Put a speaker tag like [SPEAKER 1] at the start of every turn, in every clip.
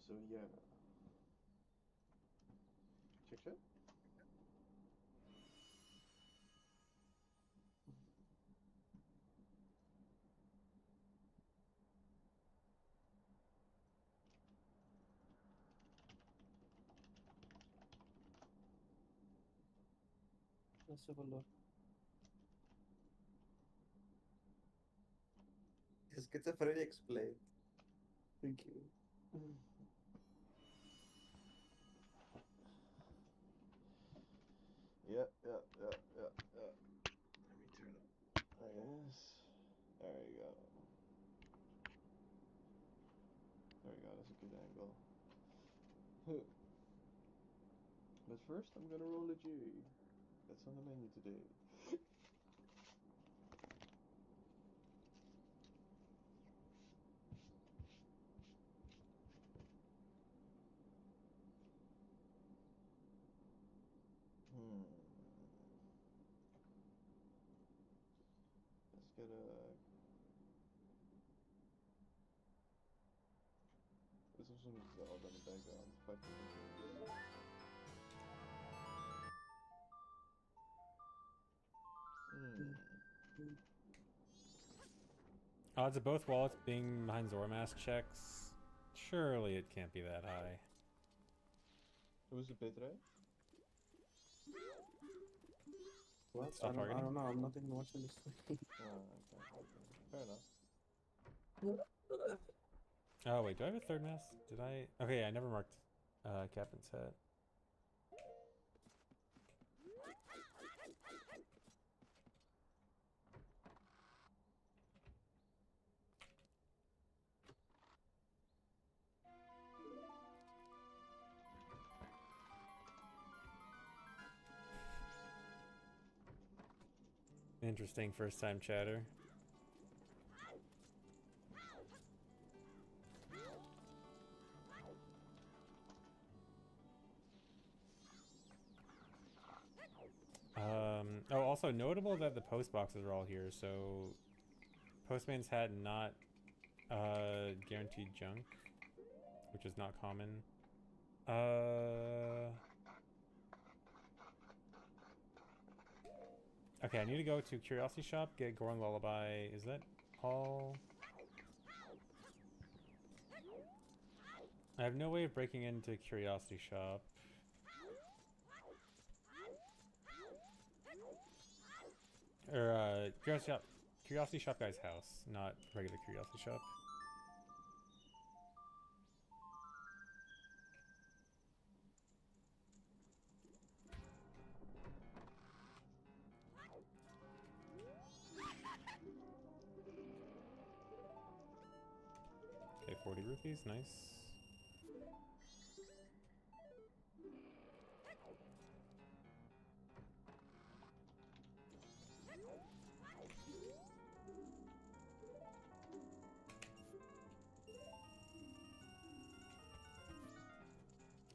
[SPEAKER 1] So yeah. Check chat.
[SPEAKER 2] Let's have a look.
[SPEAKER 3] Schizophrenia explained.
[SPEAKER 2] Thank you.
[SPEAKER 1] Yeah. Let me turn up. Yes. There you go. There we go. That's a good angle. But first, I'm gonna roll a G. That's on the menu today. Hmm. Let's get a. This is some Zelda in the background. Quite ridiculous.
[SPEAKER 4] Odds of both wallets being behind Zormask checks. Surely it can't be that high.
[SPEAKER 1] It was a bit, right?
[SPEAKER 2] What?
[SPEAKER 4] Stop
[SPEAKER 2] I
[SPEAKER 4] targeting.
[SPEAKER 2] don't know. I'm not even watching this thing.
[SPEAKER 1] Okay. Fair enough.
[SPEAKER 4] Oh wait, do I have a third mask? Did I? Okay, I never marked Captain's hat. Interesting first time chatter. Oh, also notable that the post boxes are all here, so Postman's hat not guaranteed junk, which is not common. Okay, I need to go to Curiosity Shop, get Goron Lullaby. Is that all? I have no way of breaking into Curiosity Shop. Or, Curiosity Shop guy's house, not regular Curiosity Shop. Okay, 40 rupees, nice.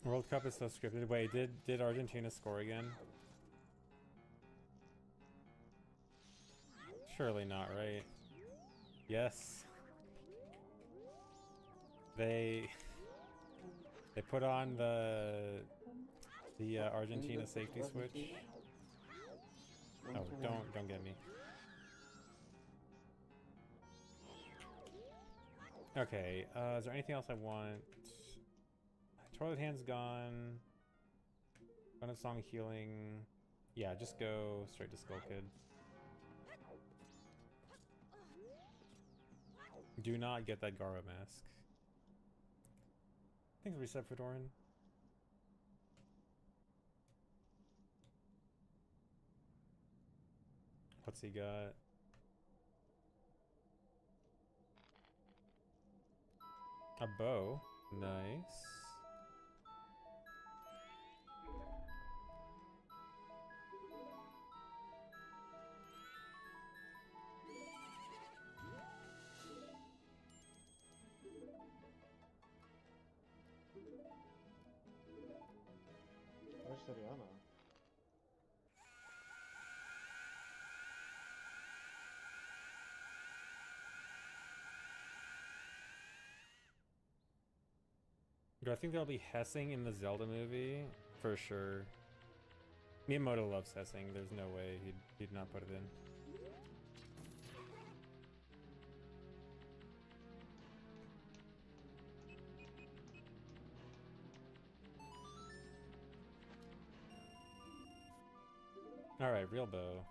[SPEAKER 4] World Cup is so scripted. Wait, did Argentina score again? Surely not, right? Yes. They they put on the Argentina safety switch. Oh, don't get me. Okay, is there anything else I want? Toilet hand's gone. Fun of song healing. Yeah, just go straight to Skull Kid. Do not get that Garo mask. Thanks for reset, Fedoran. What's he got? A bow. Nice.
[SPEAKER 1] Where's Seriana?
[SPEAKER 4] Do I think there'll be hessing in the Zelda movie? For sure. Miyamoto loves hessing. There's no way he'd not put it in. All right, real bow.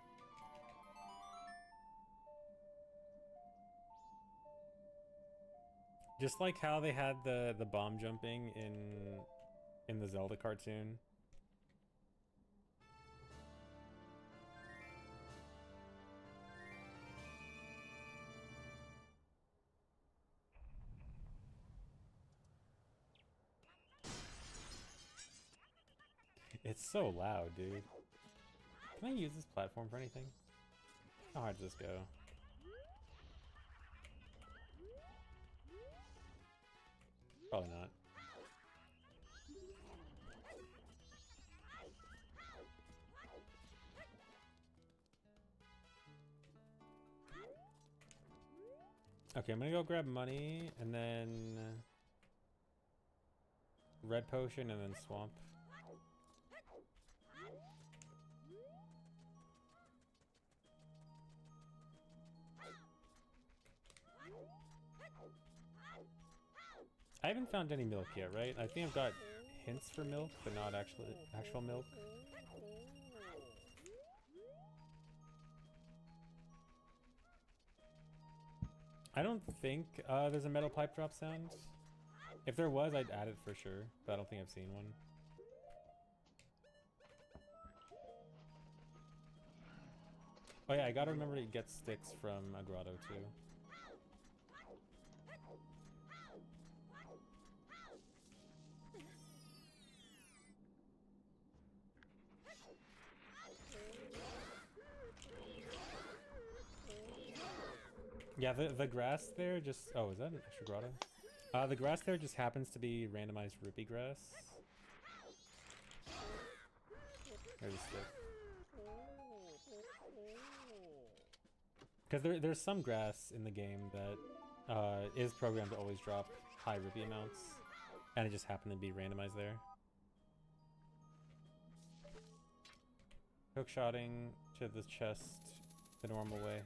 [SPEAKER 4] Just like how they had the bomb jumping in the Zelda cartoon. It's so loud, dude. Can I use this platform for anything? How hard does this go? Probably not. Okay, I'm gonna go grab money and then red potion and then swamp. I haven't found any milk yet, right? I think I've got hints for milk, but not actual milk. I don't think there's a metal pipe drop sound. If there was, I'd add it for sure, but I don't think I've seen one. Oh yeah, I gotta remember to get sticks from a grotto too. Yeah, the grass there just... Oh, is that an extra grotto? The grass there just happens to be randomized rupee grass. There's a stick. Because there's some grass in the game that is programmed to always drop high rupee amounts, and it just happened to be randomized there. Hookshotting to the chest the normal way.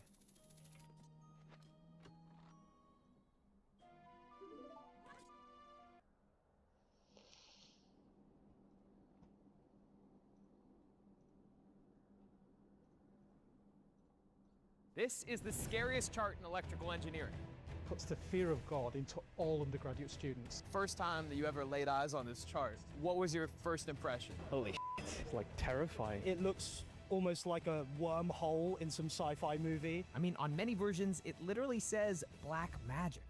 [SPEAKER 5] This is the scariest chart in electrical engineering.
[SPEAKER 6] Puts the fear of God into all undergraduate students.
[SPEAKER 5] First time that you ever laid eyes on this chart, what was your first impression?
[SPEAKER 6] Holy shit. It's like terrifying.
[SPEAKER 7] It looks almost like a wormhole in some sci-fi movie.
[SPEAKER 5] I mean, on many versions, it literally says black magic.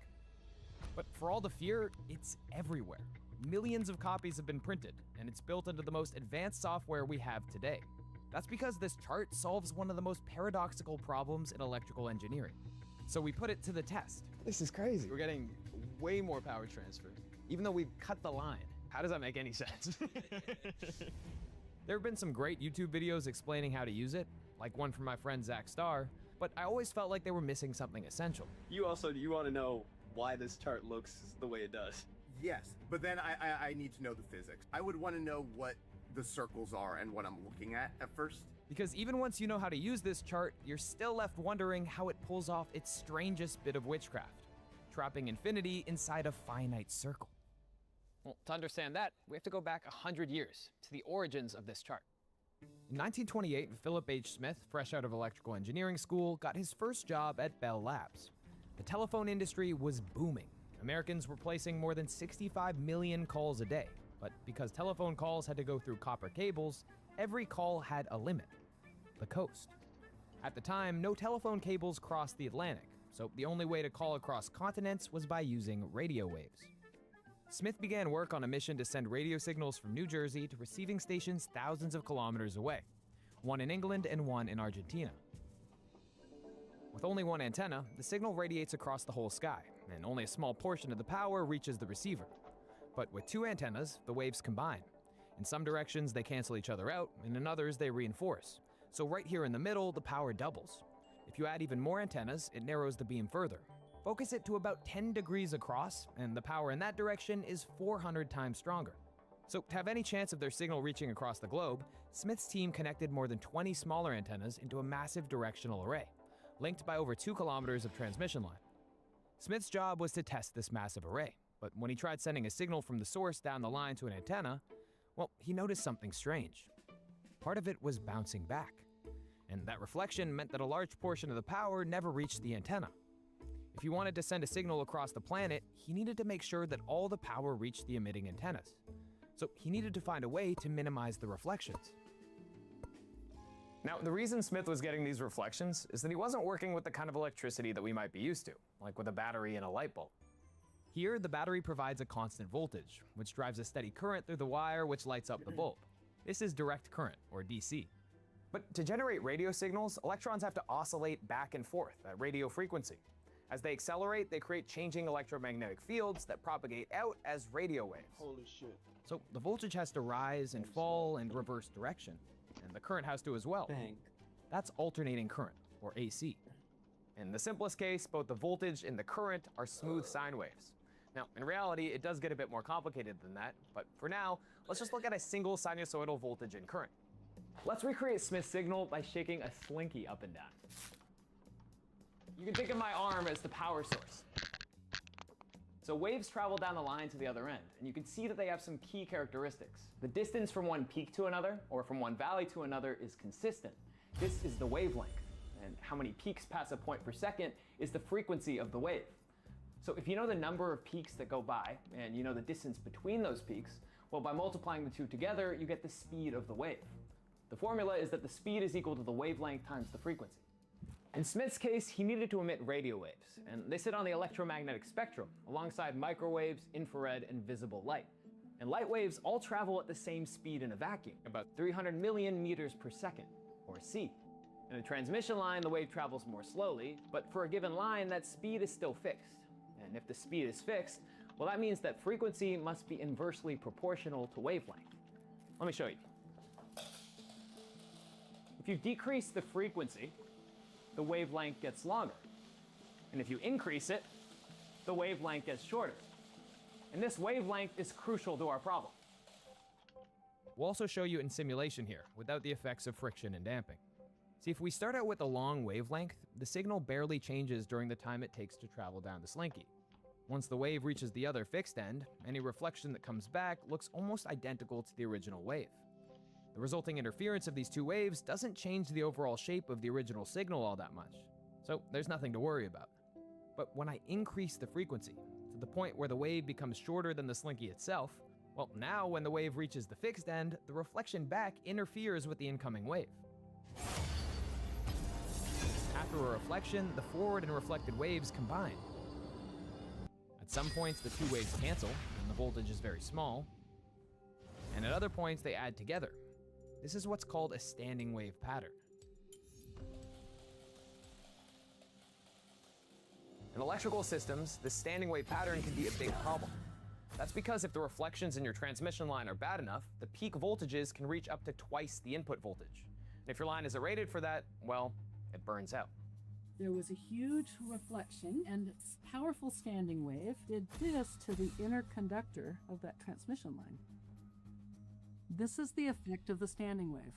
[SPEAKER 5] But for all the fear, it's everywhere. Millions of copies have been printed, and it's built into the most advanced software we have today. That's because this chart solves one of the most paradoxical problems in electrical engineering. So we put it to the test.
[SPEAKER 6] This is crazy.
[SPEAKER 5] We're getting way more power transfer, even though we've cut the line. How does that make any sense? There have been some great YouTube videos explaining how to use it, like one from my friend Zach Starr, but I always felt like they were missing something essential.
[SPEAKER 8] You want to know why this chart looks the way it does.
[SPEAKER 9] Yes, but then I need to know the physics. I would want to know what the circles are and what I'm looking at first.
[SPEAKER 5] Because even once you know how to use this chart, you're still left wondering how it pulls off its strangest bit of witchcraft, trapping infinity inside a finite circle. Well, to understand that, we have to go back 100 years to the origins of this chart. In 1928, Philip H. Smith, fresh out of electrical engineering school, got his first job at Bell Labs. The telephone industry was booming. Americans were placing more than 65 million calls a day. But because telephone calls had to go through copper cables, every call had a limit: the coast. At the time, no telephone cables crossed the Atlantic, so the only way to call across continents was by using radio waves. Smith began work on a mission to send radio signals from New Jersey to receiving stations thousands of kilometers away, one in England and one in Argentina. With only one antenna, the signal radiates across the whole sky, and only a small portion of the power reaches the receiver. But with two antennas, the waves combine. In some directions, they cancel each other out, and in others, they reinforce. So right here in the middle, the power doubles. If you add even more antennas, it narrows the beam further. Focus it to about 10 degrees across, and the power in that direction is 400 times stronger. So to have any chance of their signal reaching across the globe, Smith's team connected more than 20 smaller antennas into a massive directional array, linked by over 2 kilometers of transmission line. Smith's job was to test this massive array, but when he tried sending a signal from the source down the line to an antenna, well, he noticed something strange. Part of it was bouncing back, and that reflection meant that a large portion of the power never reached the antenna. If he wanted to send a signal across the planet, he needed to make sure that all the power reached the emitting antennas. So he needed to find a way to minimize the reflections.
[SPEAKER 10] Now, the reason Smith was getting these reflections is that he wasn't working with the kind of electricity that we might be used to, like with a battery and a light bulb.
[SPEAKER 5] Here, the battery provides a constant voltage, which drives a steady current through the wire which lights up the bulb. This is direct current, or DC.
[SPEAKER 10] But to generate radio signals, electrons have to oscillate back and forth at radio frequency. As they accelerate, they create changing electromagnetic fields that propagate out as radio waves.
[SPEAKER 1] Holy shit.
[SPEAKER 5] So the voltage has to rise and fall and reverse direction, and the current has to as well.
[SPEAKER 2] Bang.
[SPEAKER 5] That's alternating current, or AC.
[SPEAKER 10] In the simplest case, both the voltage and the current are smooth sine waves. Now, in reality, it does get a bit more complicated than that, but for now, let's just look at a single sinusoidal voltage and current. Let's recreate Smith's signal by shaking a slinky up and down. You can think of my arm as the power source. So waves travel down the line to the other end, and you can see that they have some key characteristics. The distance from one peak to another, or from one valley to another, is consistent. This is the wavelength, and how many peaks pass a point per second is the frequency of the wave. So if you know the number of peaks that go by, and you know the distance between those peaks, well, by multiplying the two together, you get the speed of the wave. The formula is that the speed is equal to the wavelength times the frequency. In Smith's case, he needed to emit radio waves, and they sit on the electromagnetic spectrum, alongside microwaves, infrared, and visible light. And light waves all travel at the same speed in a vacuum, about 300 million meters per second, or c. In a transmission line, the wave travels more slowly, but for a given line, that speed is still fixed. And if the speed is fixed, well, that means that frequency must be inversely proportional to wavelength. Let me show you. If you decrease the frequency, the wavelength gets longer. And if you increase it, the wavelength gets shorter. And this wavelength is crucial to our problem.
[SPEAKER 5] We'll also show you in simulation here, without the effects of friction and damping. See, if we start out with a long wavelength, the signal barely changes during the time it takes to travel down the slinky. Once the wave reaches the other fixed end, any reflection that comes back looks almost identical to the original wave. The resulting interference of these two waves doesn't change the overall shape of the original signal all that much, so there's nothing to worry about. But when I increase the frequency to the point where the wave becomes shorter than the slinky itself, well, now when the wave reaches the fixed end, the reflection back interferes with the incoming wave. After a reflection, the forward and reflected waves combine. At some points, the two waves cancel, and the voltage is very small. And at other points, they add together. This is what's called a standing wave pattern.
[SPEAKER 10] In electrical systems, this standing wave pattern can be a big problem. That's because if the reflections in your transmission line are bad enough, the peak voltages can reach up to twice the input voltage. And if your line isn't rated for that, well, it burns out.
[SPEAKER 11] There was a huge reflection, and powerful standing wave did this to the inner conductor of that transmission line. This is the effect of the standing wave.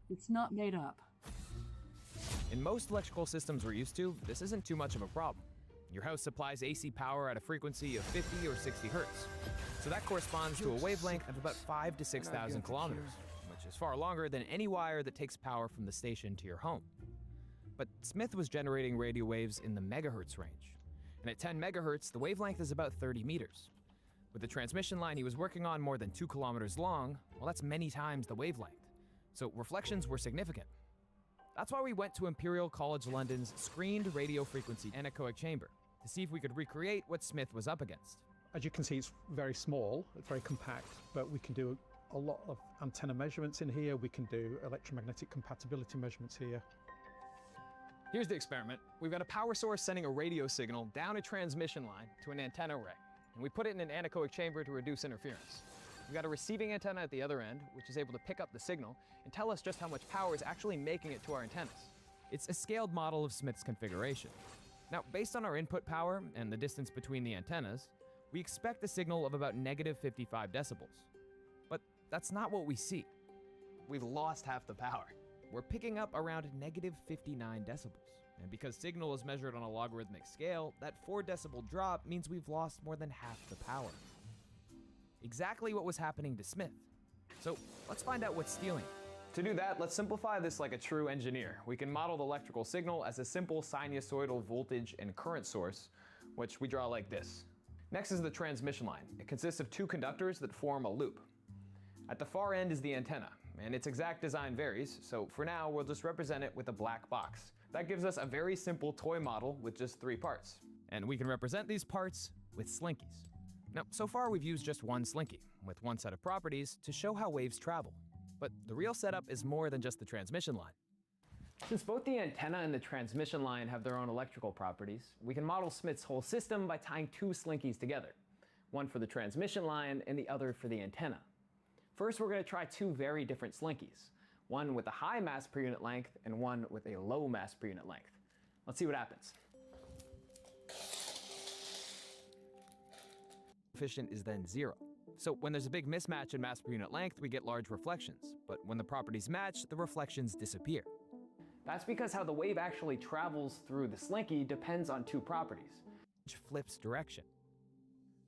[SPEAKER 11] It's not made up.
[SPEAKER 5] In most electrical systems we're used to, this isn't too much of a problem. Your house supplies AC power at a frequency of 50 or 60 hertz. So that corresponds to a wavelength of about 5,000 to 6,000 kilometers, which is far longer than any wire that takes power from the station to your home. But Smith was generating radio waves in the megahertz range. And at 10 megahertz, the wavelength is about 30 meters. With the transmission line he was working on more than 2 kilometers long, well, that's many times the wavelength. So reflections were significant. That's why we went to Imperial College London's screened radio frequency anechoic chamber to see if we could recreate what Smith was up against.
[SPEAKER 6] As you can see, it's very small, it's very compact, but we can do a lot of antenna measurements in here. We can do electromagnetic compatibility measurements here.
[SPEAKER 5] Here's the experiment. We've got a power source sending a radio signal down a transmission line to an antenna array, and we put it in an anechoic chamber to reduce interference. We've got a receiving antenna at the other end, which is able to pick up the signal and tell us just how much power is actually making it to our antennas. It's a scaled model of Smith's configuration. Now, based on our input power and the distance between the antennas, we expect a signal of about negative 55 decibels. But that's not what we see.
[SPEAKER 10] We've lost half the power.
[SPEAKER 5] We're picking up around negative 59 decibels. And because signal is measured on a logarithmic scale, that 4 decibel drop means we've lost more than half the power. Exactly what was happening to Smith. So let's find out what's stealing it.
[SPEAKER 10] To do that, let's simplify this like a true engineer. We can model the electrical signal as a simple sinusoidal voltage and current source, which we draw like this. Next is the transmission line. It consists of 2 conductors that form a loop. At the far end is the antenna, and its exact design varies, so for now we'll just represent it with a black box. That gives us a very simple toy model with just 3 parts.
[SPEAKER 5] And we can represent these parts with slinkies. Now, so far we've used just one slinky, with one set of properties, to show how waves travel. But the real setup is more than just the transmission line.
[SPEAKER 10] Since both the antenna and the transmission line have their own electrical properties, we can model Smith's whole system by tying 2 slinkies together. One for the transmission line and the other for the antenna. First, we're going to try 2 very different slinkies. One with a high mass per unit length and one with a low mass per unit length. Let's see what happens.
[SPEAKER 5] Coefficient is then 0. So when there's a big mismatch in mass per unit length, we get large reflections. But when the properties match, the reflections disappear.
[SPEAKER 10] That's because how the wave actually travels through the slinky depends on 2 properties.
[SPEAKER 5] Which flips direction.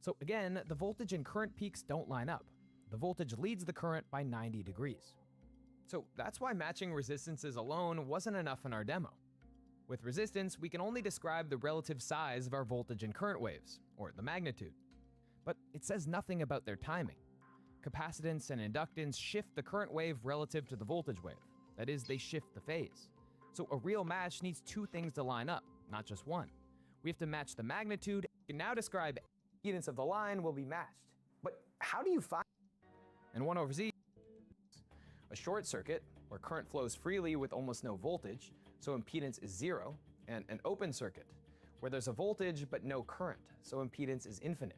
[SPEAKER 5] So again, the voltage and current peaks don't line up. The voltage leads the current by 90 degrees. So that's why matching resistances alone wasn't enough in our demo. With resistance, we can only describe the relative size of our voltage and current waves, or the magnitude. But it says nothing about their timing. Capacitance and inductance shift the current wave relative to the voltage wave. That is, they shift the phase. So a real match needs 2 things to line up, not just one. We have to match the magnitude, and now describe impedance of the line will be matched. But how do you find? And 1 over Z, a short circuit, where current flows freely with almost no voltage, so impedance is 0, and an open circuit, where there's a voltage but no current, so impedance is infinite.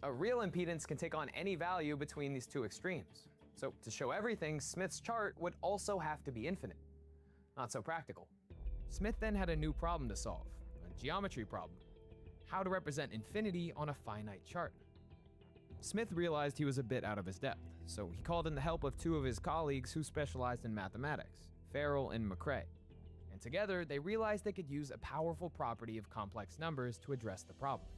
[SPEAKER 5] A real impedance can take on any value between these 2 extremes. So to show everything, Smith's chart would also have to be infinite. Not so practical. Smith then had a new problem to solve, a geometry problem. How to represent infinity on a finite chart. Smith realized he was a bit out of his depth, so he called in the help of 2 of his colleagues who specialized in mathematics, Farrell and McCrae. And together, they realized they could use a powerful property of complex numbers to address the problem.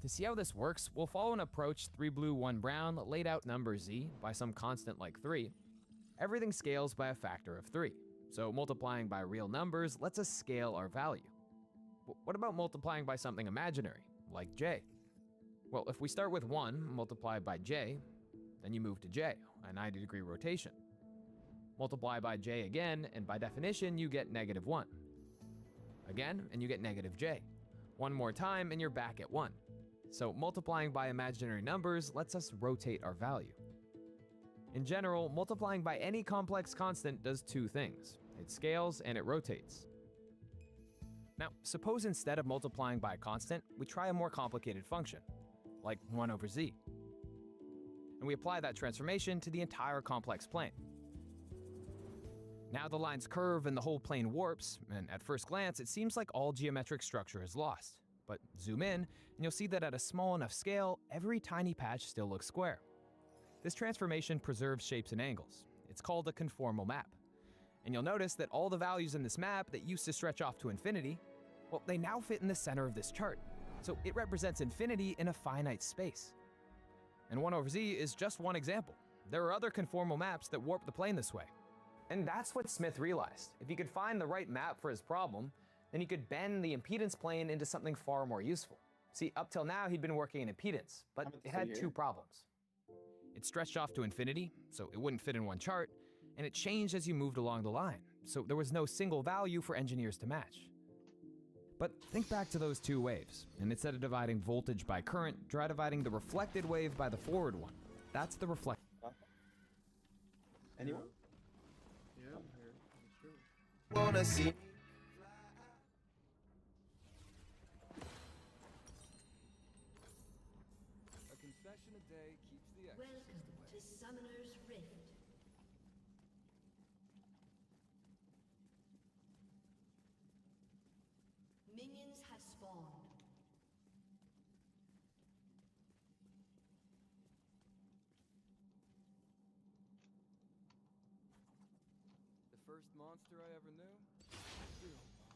[SPEAKER 5] To see how this works, we'll follow an approach 3 blue, 1 brown laid out number z by some constant like 3. Everything scales by a factor of 3, so multiplying by real numbers lets us scale our value. What about multiplying by something imaginary, like j? Well, if we start with 1 multiplied by j, then you move to j, a 90-degree rotation. Multiply by j again, and by definition, you get negative 1. Again, and you get negative j. 1 more time, and you're back at 1. So multiplying by imaginary numbers lets us rotate our value. In general, multiplying by any complex constant does 2 things. It scales and it rotates. Now, suppose instead of multiplying by a constant, we try a more complicated function, like 1 over z. And we apply that transformation to the entire complex plane. Now the lines curve and the whole plane warps, and at first glance, it seems like all geometric structure is lost. But zoom in, and you'll see that at a small enough scale, every tiny patch still looks square. This transformation preserves shapes and angles. It's called a conformal map. And you'll notice that all the values in this map that used to stretch off to infinity, well, they now fit in the center of this chart. So it represents infinity in a finite space. And 1 over z is just one example. There are other conformal maps that warp the plane this way.
[SPEAKER 10] And that's what Smith realized. If he could find the right map for his problem, then he could bend the impedance plane into something far more useful. See, up till now he'd been working in impedance, but it had 2 problems.
[SPEAKER 5] It stretched off to infinity, so it wouldn't fit in one chart, and it changed as you moved along the line, so there was no single value for engineers to match. But think back to those 2 waves, and instead of dividing voltage by current, try dividing the reflected wave by the forward one. That's the reflect.
[SPEAKER 3] Anyone?
[SPEAKER 1] Yeah, I'm here. Sure.
[SPEAKER 3] Wanna see?
[SPEAKER 12] A confession a day keeps the exorcist away.
[SPEAKER 13] Welcome to Summoner's Rift. Minions
[SPEAKER 12] first monster I ever knew? Dear old mom.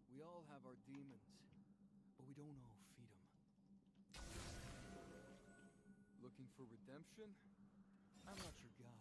[SPEAKER 12] We all have our demons, but we don't all feed them. Looking for redemption? I'm not your guy.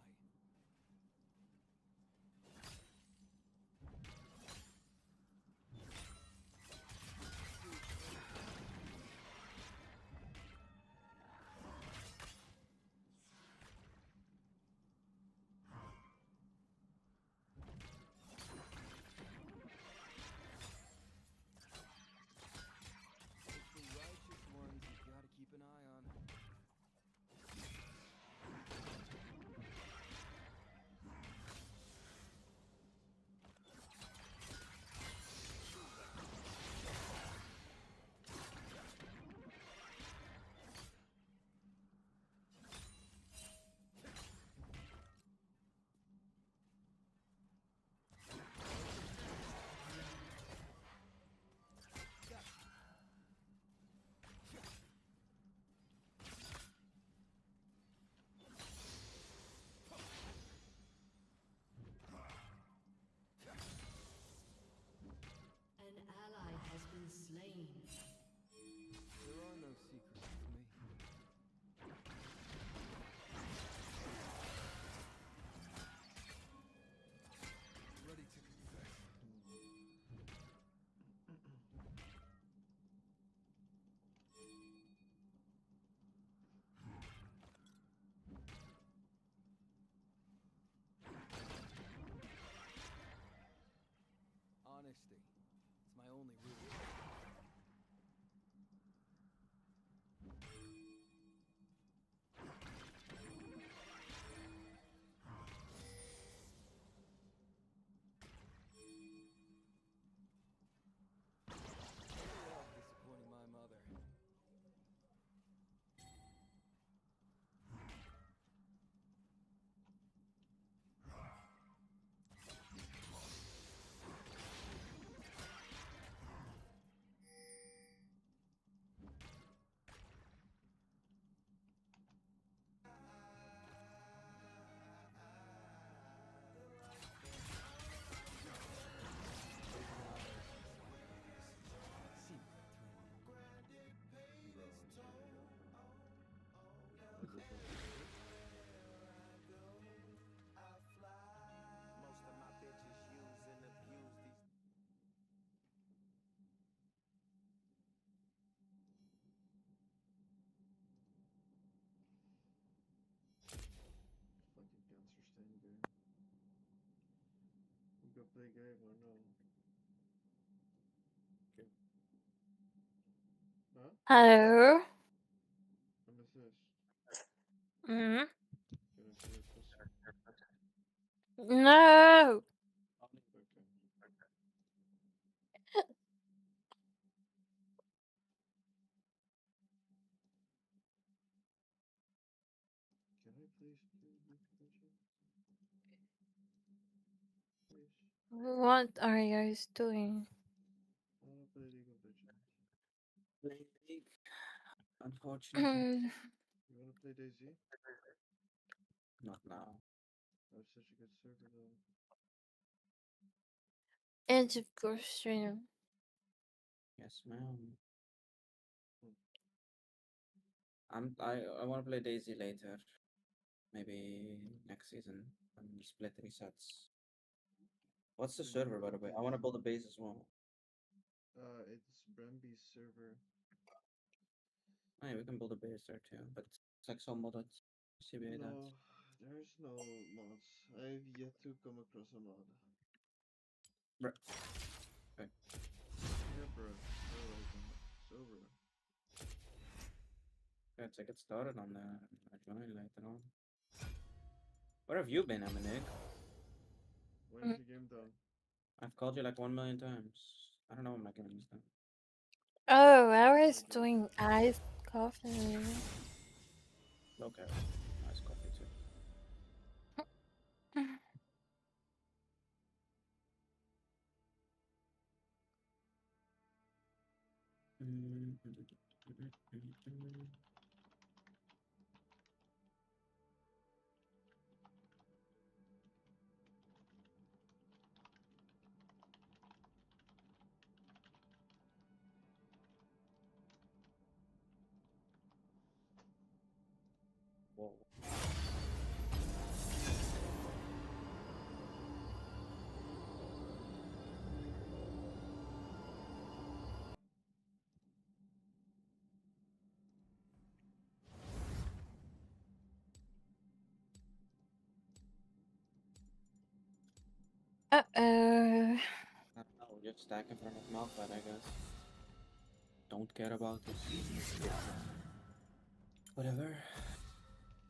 [SPEAKER 12] It's the righteous ones you gotta keep an eye on.
[SPEAKER 13] An ally has been slain.
[SPEAKER 12] There are no secrets with me. Ready to confess. Honesty. It's my only rule. Disappointing my mother.
[SPEAKER 14] Most of my bitches use and abuse these.
[SPEAKER 1] Fucking cancer stand game. We go play game or no?
[SPEAKER 3] Okay.
[SPEAKER 1] Huh?
[SPEAKER 15] Hello.
[SPEAKER 1] What is this?
[SPEAKER 15] Mm.
[SPEAKER 1] Can I see your pussy?
[SPEAKER 15] No.
[SPEAKER 1] Okay. Can I please do League of Legends? Please.
[SPEAKER 15] What are you guys doing?
[SPEAKER 1] I wanna play League of Legends.
[SPEAKER 3] Playing League, unfortunately.
[SPEAKER 1] You wanna play DayZ?
[SPEAKER 3] Not now.
[SPEAKER 1] That was such a good server though.
[SPEAKER 15] Edge of course stream.
[SPEAKER 3] Yes, ma'am. I want to play Daisy later. Maybe next season. And split resets. What's the
[SPEAKER 1] Then you
[SPEAKER 3] server, by
[SPEAKER 1] wanna
[SPEAKER 3] the way?
[SPEAKER 1] play
[SPEAKER 3] I want to
[SPEAKER 1] DayZ?
[SPEAKER 3] build a base as well.
[SPEAKER 1] It's Bramby's server.
[SPEAKER 3] Oh, yeah, we can build a base there too, but it's like so modded. CBA that.
[SPEAKER 1] No, there's no mods. I've yet to come across a mod.
[SPEAKER 3] Bruh. Okay.
[SPEAKER 1] Yeah, bro. Alright then. It's over.
[SPEAKER 3] Let's get started on the join later on. Where have you been, Eminic?
[SPEAKER 1] When is the game done?
[SPEAKER 3] I've called you like 1 million times. I don't know when my game is done.
[SPEAKER 15] Oh, I was doing iced coffee.
[SPEAKER 3] Okay. Nice coffee too. Whoa.
[SPEAKER 15] Uh-oh.
[SPEAKER 3] I don't know, just stack in front of Malphite, I guess. Don't care about this. Whatever.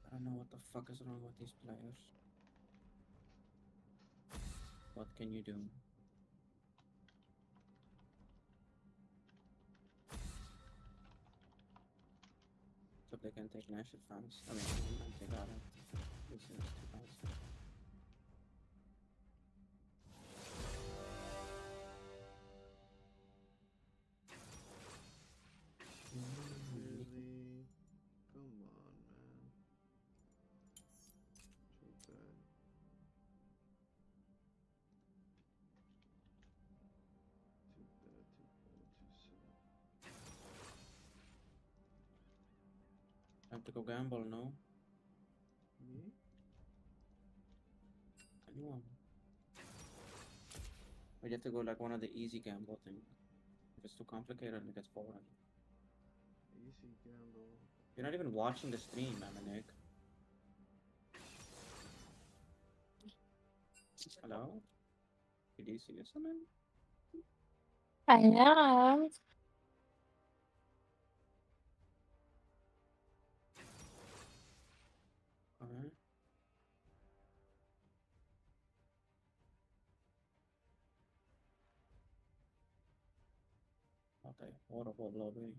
[SPEAKER 3] I don't know what the fuck is wrong with these players. What can you do? So they can take Nash advance. I mean, they got it. This is too fast.
[SPEAKER 1] Really? Come on, man. Too bad. Too bad, too bad, too sad.
[SPEAKER 3] Time to go gamble, no?
[SPEAKER 1] Me?
[SPEAKER 3] Anyone? Or you have to go like one of the easy gamble things. If it's too complicated, it gets boring.
[SPEAKER 1] Easy gamble.
[SPEAKER 3] You're not even watching the stream, Nick. Hello? Did you see something?
[SPEAKER 15] I am.
[SPEAKER 3] Alright. Okay, horrible lobby.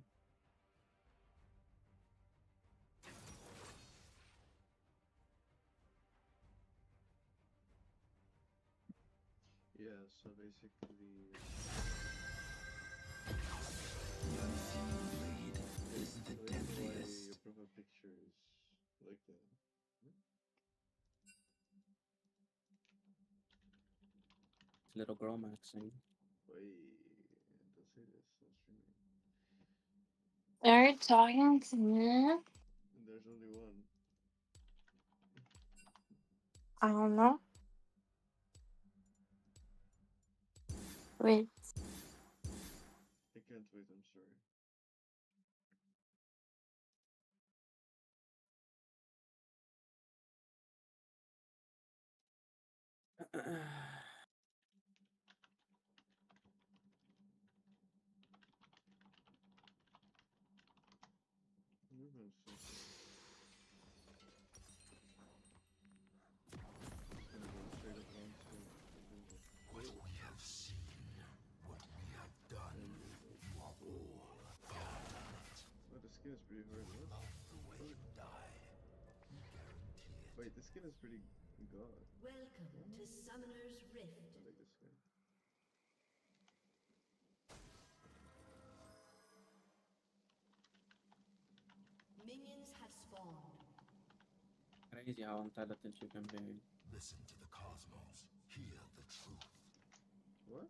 [SPEAKER 1] Yeah, so basically. Your profile picture is like that.
[SPEAKER 3] It's little girl maxing.
[SPEAKER 1] Wait, don't say this. I'm streaming.
[SPEAKER 15] Are you talking to me?
[SPEAKER 1] There's only one.
[SPEAKER 15] I don't know. Wait.
[SPEAKER 1] I can't wait, I'm sorry.
[SPEAKER 14] What we have seen, what we have done, you are all part of it.
[SPEAKER 1] Oh, the skin is pretty hard, what?
[SPEAKER 14] Love the way you die. Guarantee it.
[SPEAKER 1] Wait, the skin is pretty god.
[SPEAKER 13] Welcome to Summoner's Rift.
[SPEAKER 1] I like this skin.
[SPEAKER 13] Minions have spawned.
[SPEAKER 3] Crazy how intelligent you can be.
[SPEAKER 14] Listen to the cosmos. Hear the truth.
[SPEAKER 1] What?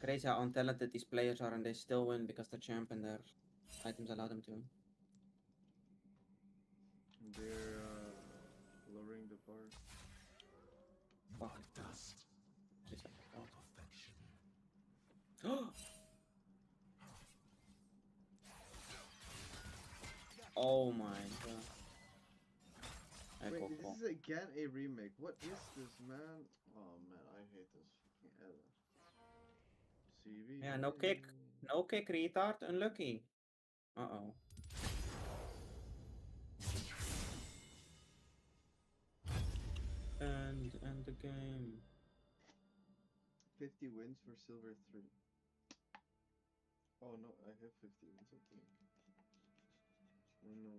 [SPEAKER 3] Crazy how untalented these players are and they still win because the champ and their items allow them to.
[SPEAKER 1] They're lowering the bar.
[SPEAKER 3] Fuck.
[SPEAKER 14] Dust.
[SPEAKER 3] Just like that.
[SPEAKER 14] Perfection.
[SPEAKER 3] Oh my god.
[SPEAKER 1] Wait,
[SPEAKER 3] Echo
[SPEAKER 1] this
[SPEAKER 3] call.
[SPEAKER 1] is again a remake. What is this, man? Oh man, I hate this fucking ever. CV.
[SPEAKER 3] Yeah, no kick. No kick, retard. Unlucky. Uh-oh. And the game.
[SPEAKER 1] 50 wins for silver 3. Oh no, I have 50 wins, I think. Oh no.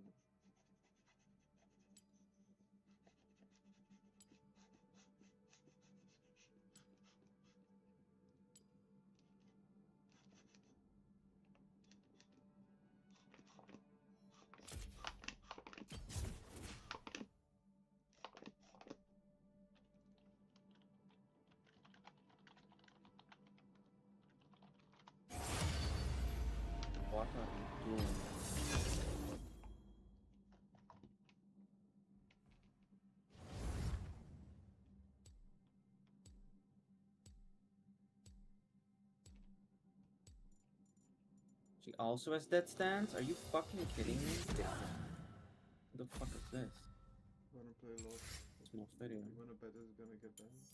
[SPEAKER 3] fucking doing? She also has dead stance? Are you fucking kidding me? What the fuck is this?
[SPEAKER 1] Wanna play lot?
[SPEAKER 3] Small video.
[SPEAKER 1] Wanna bet is gonna get banned?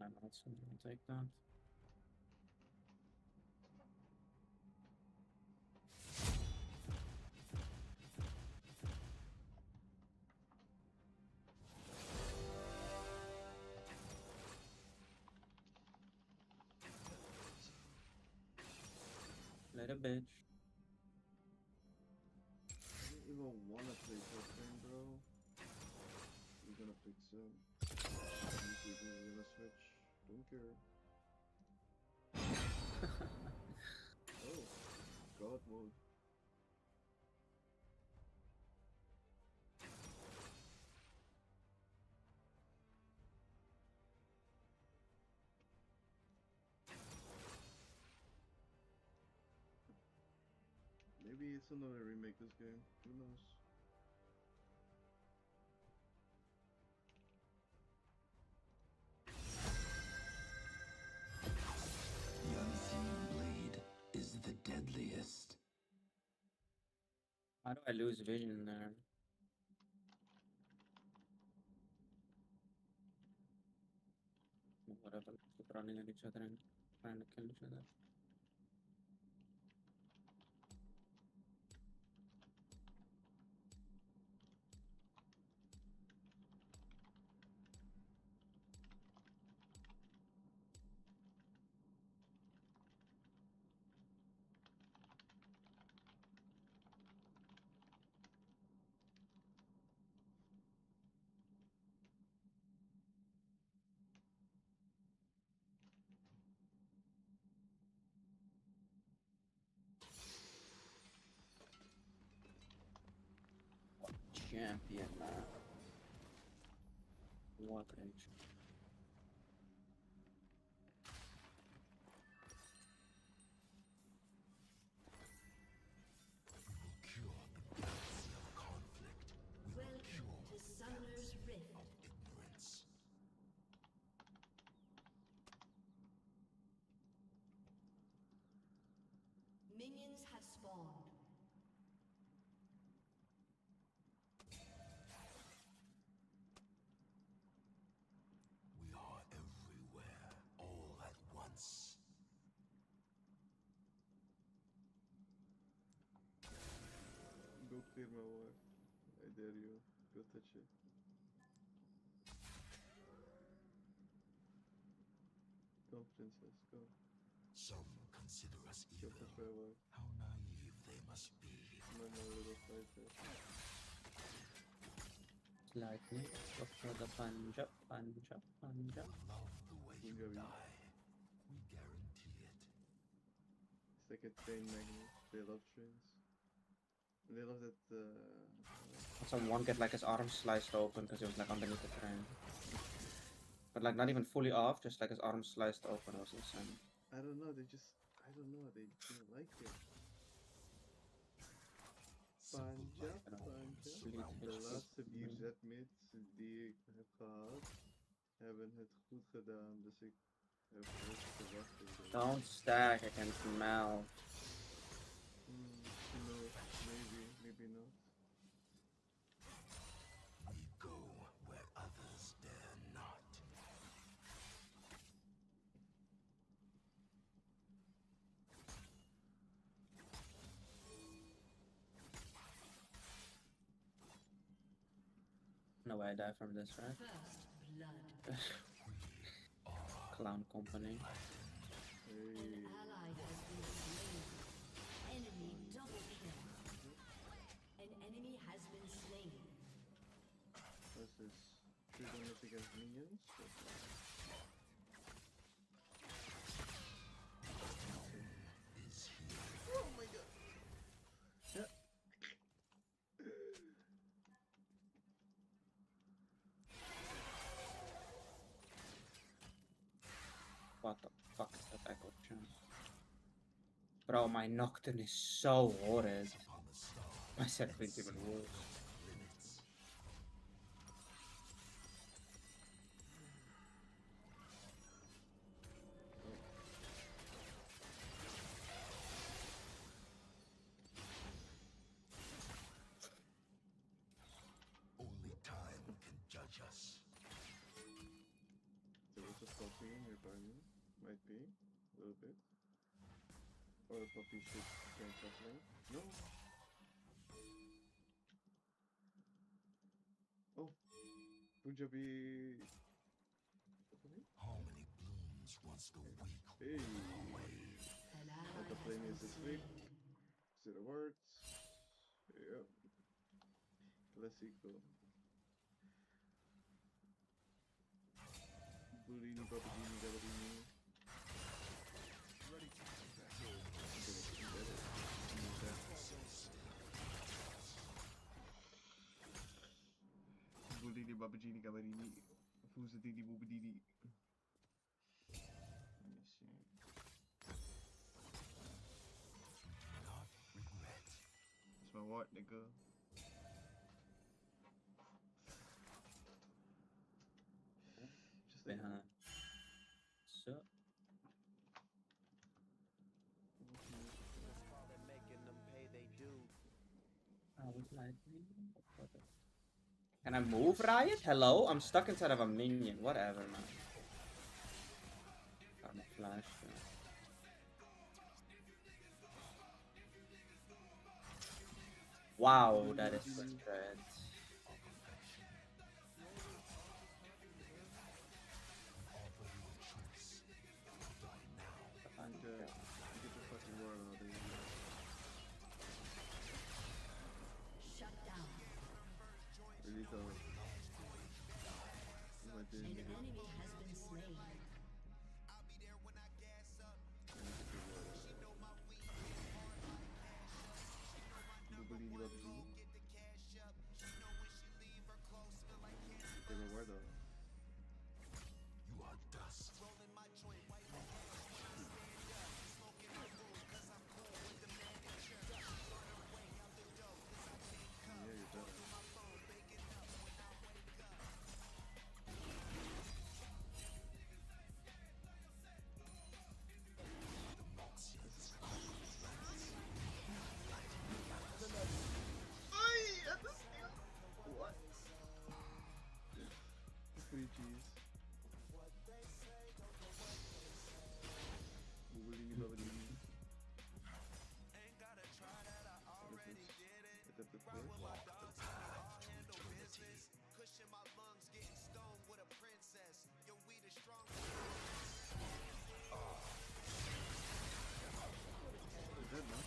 [SPEAKER 1] I'm also gonna take that. Little bitch. I don't even wanna play top lane, bro. We're gonna pick some. We're gonna switch. Don't care. Oh, God mode. Maybe it's another remake this game. Who knows?
[SPEAKER 14] The unseen blade is the deadliest.
[SPEAKER 3] How do I lose vision there? Whatever. Keep running at each other and trying to kill each other. Champion, man. What age?
[SPEAKER 13] Welcome to Summoner's Rift.
[SPEAKER 14] Ignorance.
[SPEAKER 13] Minions have spawned.
[SPEAKER 14] We are everywhere, all at once.
[SPEAKER 1] Go clear my wife. I dare you. Go touch it. Go, princess. Go.
[SPEAKER 14] Some consider us
[SPEAKER 1] Go
[SPEAKER 14] evil.
[SPEAKER 1] touch my wife.
[SPEAKER 14] How naive they must be.
[SPEAKER 1] My little fighter.
[SPEAKER 3] Slightly. Go for the punch up, punch up, punch up.
[SPEAKER 14] Love the way you
[SPEAKER 1] Punjabi.
[SPEAKER 14] die. We guarantee it.
[SPEAKER 1] It's like a train magnet. They love trains. And they love that.
[SPEAKER 3] Someone get like his arm sliced open because he was like underneath the train. But like not even fully off, just like his arm sliced open. It was insane.
[SPEAKER 1] I don't know. They just. I don't know. They didn't like it. Panja, panja. De laatste 4 zetmits die ik heb gehad, hebben het goed gedaan. Dus ik heb goed gewacht.
[SPEAKER 3] Don't stack against Mel.
[SPEAKER 1] No, maybe not.
[SPEAKER 14] We go where others dare not.
[SPEAKER 3] No way I die from this, right?
[SPEAKER 13] First blood.
[SPEAKER 3] Clown company.
[SPEAKER 13] An ally has been slain. Enemy double kill. An enemy has been slain.
[SPEAKER 1] What's this? 3 damage against minions? Oh my god! Yeah.
[SPEAKER 3] What the fuck is that echo chant? Bro, my Nocturne is so horrid. My Seraphim's even worse.
[SPEAKER 14] Only time can judge us.
[SPEAKER 1] There was a puppy nearby me. Might be. A little bit. Or the puppy should gank top lane. No! Oh! Punjabi...
[SPEAKER 14] How many blooms once the weak
[SPEAKER 1] Hey!
[SPEAKER 14] away?
[SPEAKER 1] The plane is asleep. 0 words. Yep. Classico. Bulini, babadini, gabadini. Bulini, babadini, gabadini. Fuzadini, boobadini. Let me see.
[SPEAKER 14] Not regret.
[SPEAKER 1] That's my what, nigga? Just
[SPEAKER 3] Yeah. So. I was like, can I move, Riot? Hello? I'm stuck inside of a minion. Whatever, man. Got my flash. Wow, that is frustrating.
[SPEAKER 1] Get the fucking word out of here.
[SPEAKER 13] Shut down.
[SPEAKER 1] Really tough. What did
[SPEAKER 13] An
[SPEAKER 1] you do?
[SPEAKER 13] enemy has been slain.
[SPEAKER 1] Bulini, babadini. They were where though?
[SPEAKER 14] You are dust.
[SPEAKER 1] Yeah, you're better. What? Free cheese. Bulini, babadini. What is this? Is that the floor? Is that not?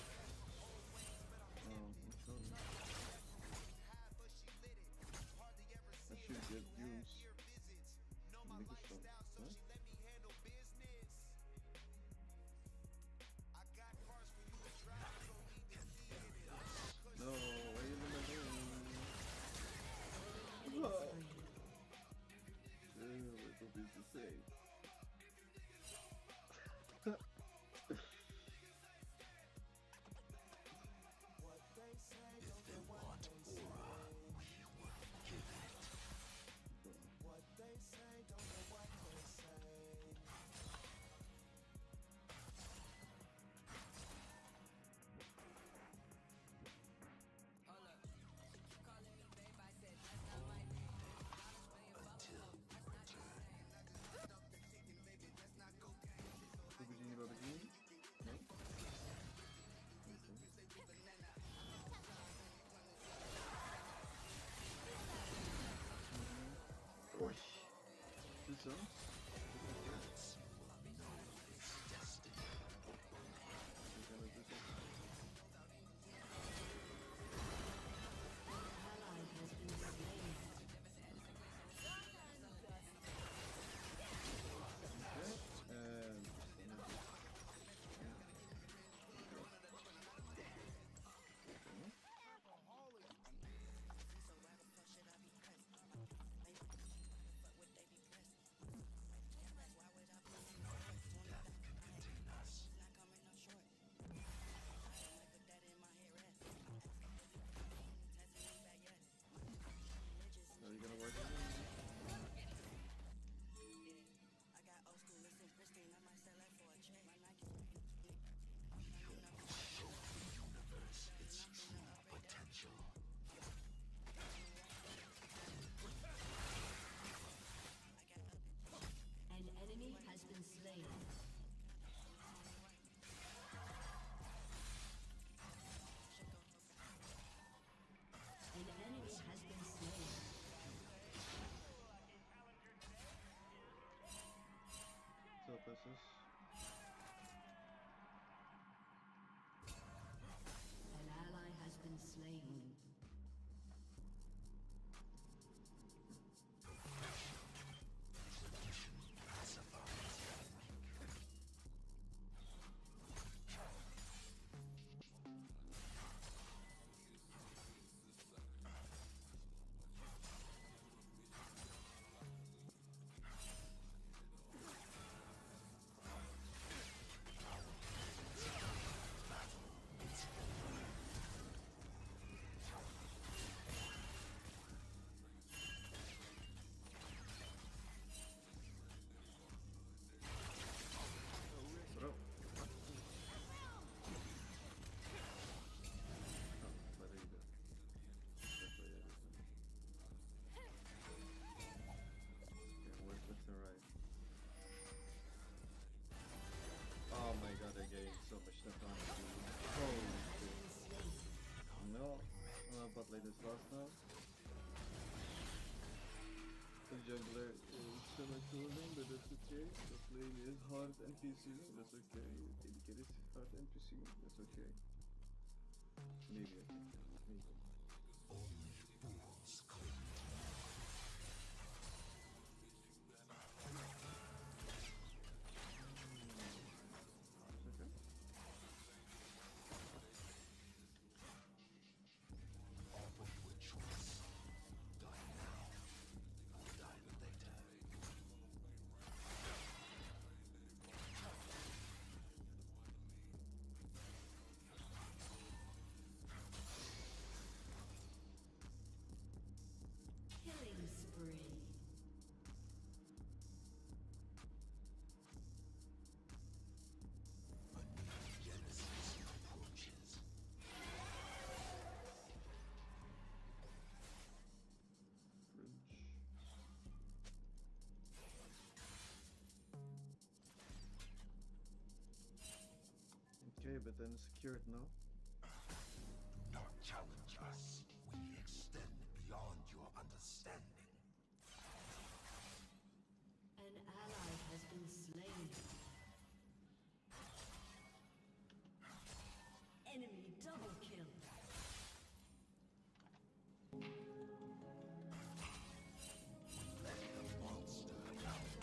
[SPEAKER 1] Oh, I'm sorry. I should get use. Make a shot. What? No, why you in my lane? Oh. What the is to say?
[SPEAKER 14] If they want aura, we will give it. Until we return.
[SPEAKER 1] Nexus.
[SPEAKER 13] An ally has been slain.
[SPEAKER 1] Bro. What are you doing? That's what you're doing. Okay, work left and right. Oh my god, they're getting so much stuff on the team. Holy shit. No. Bot lane is lost now. The jungler is still cooling, but that's okay. The lane is hard NPC, that's okay. The kid is hard NPC, that's okay. Maybe I can. Maybe.
[SPEAKER 14] Only fools cling.
[SPEAKER 1] Okay.
[SPEAKER 14] Offered you a choice. Die now, or die later.
[SPEAKER 13] Killing spree.
[SPEAKER 14] A new genesis approaches.
[SPEAKER 1] Okay, but then secured now.
[SPEAKER 14] Do not challenge us. We extend beyond your understanding.
[SPEAKER 13] An ally has been slain. Enemy double kill.
[SPEAKER 14] Let the monster out.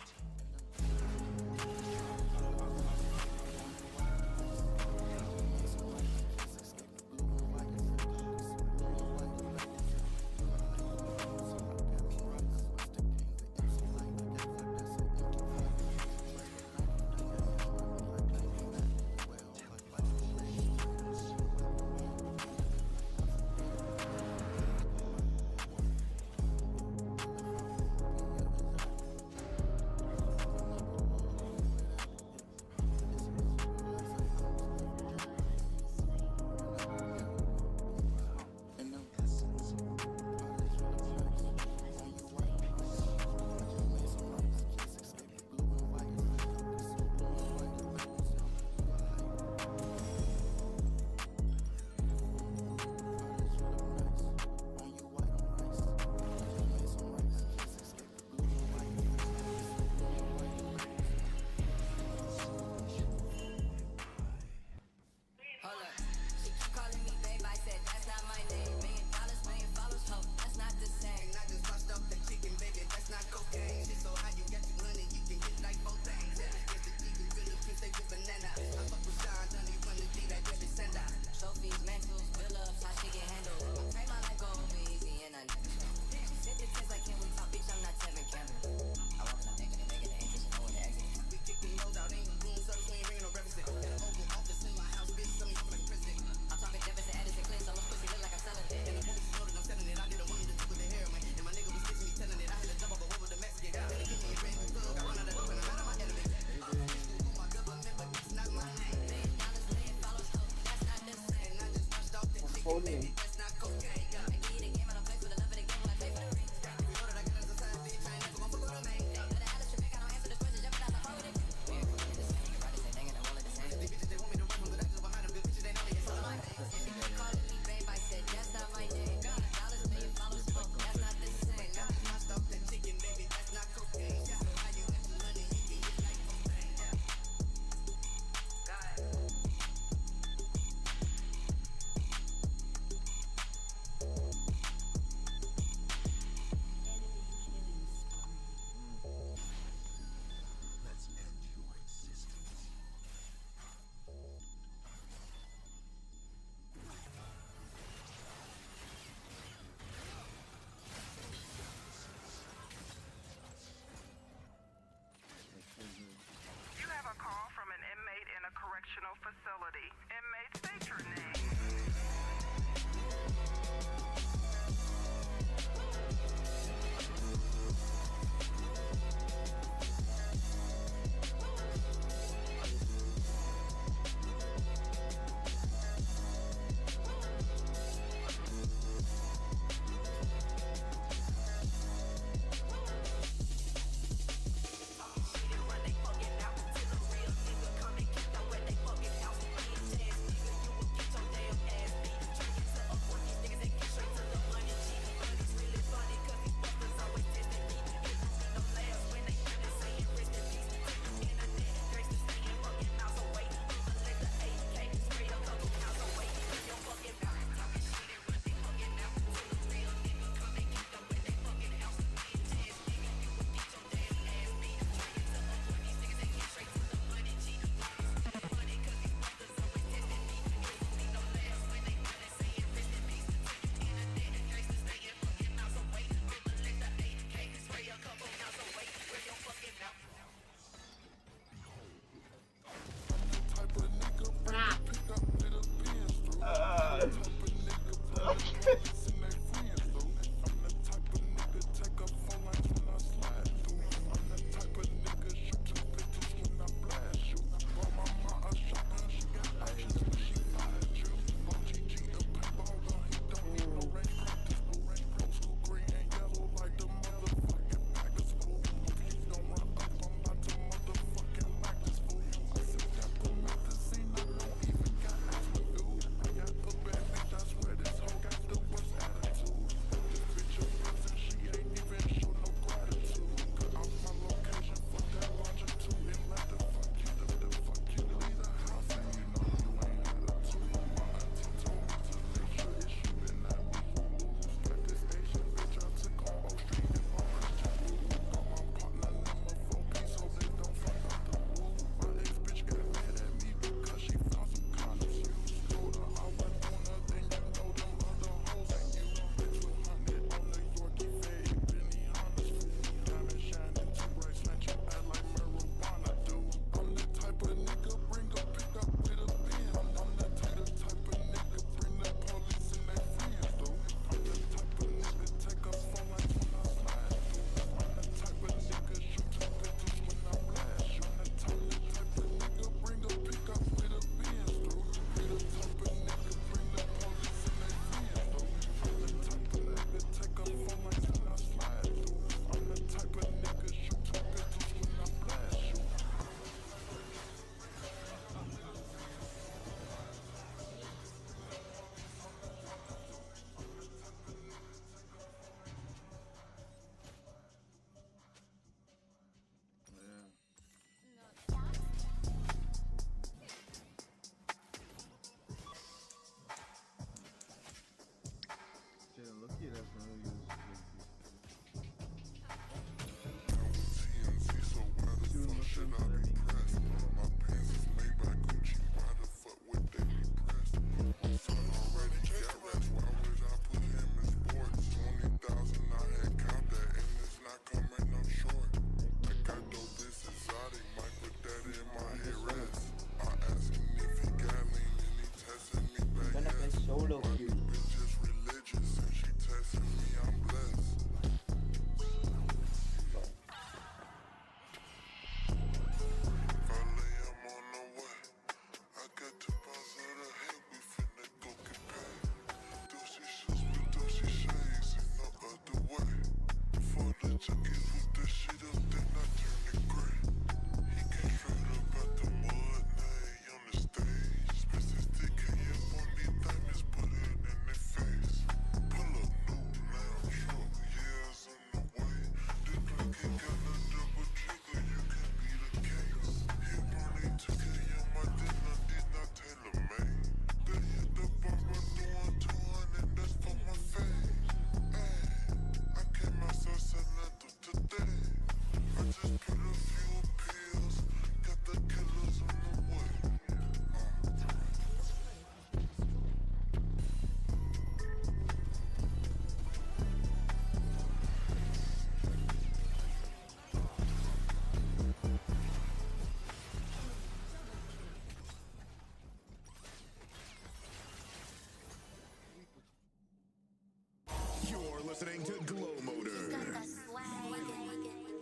[SPEAKER 16] You're listening to Glow Motor.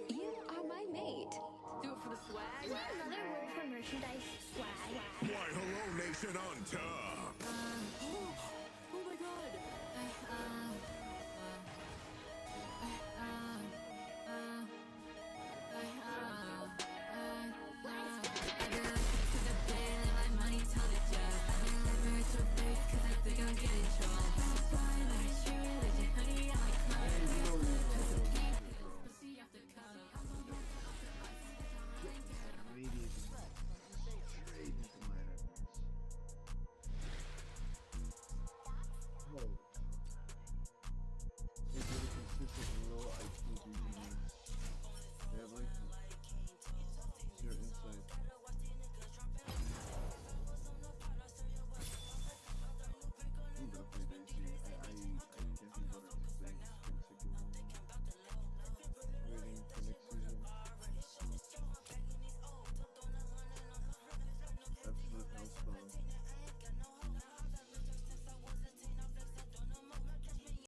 [SPEAKER 13] You are my mate. Do it for the swag. Is that another word for merchandise? Swag.
[SPEAKER 16] Why, hello, Nation on top.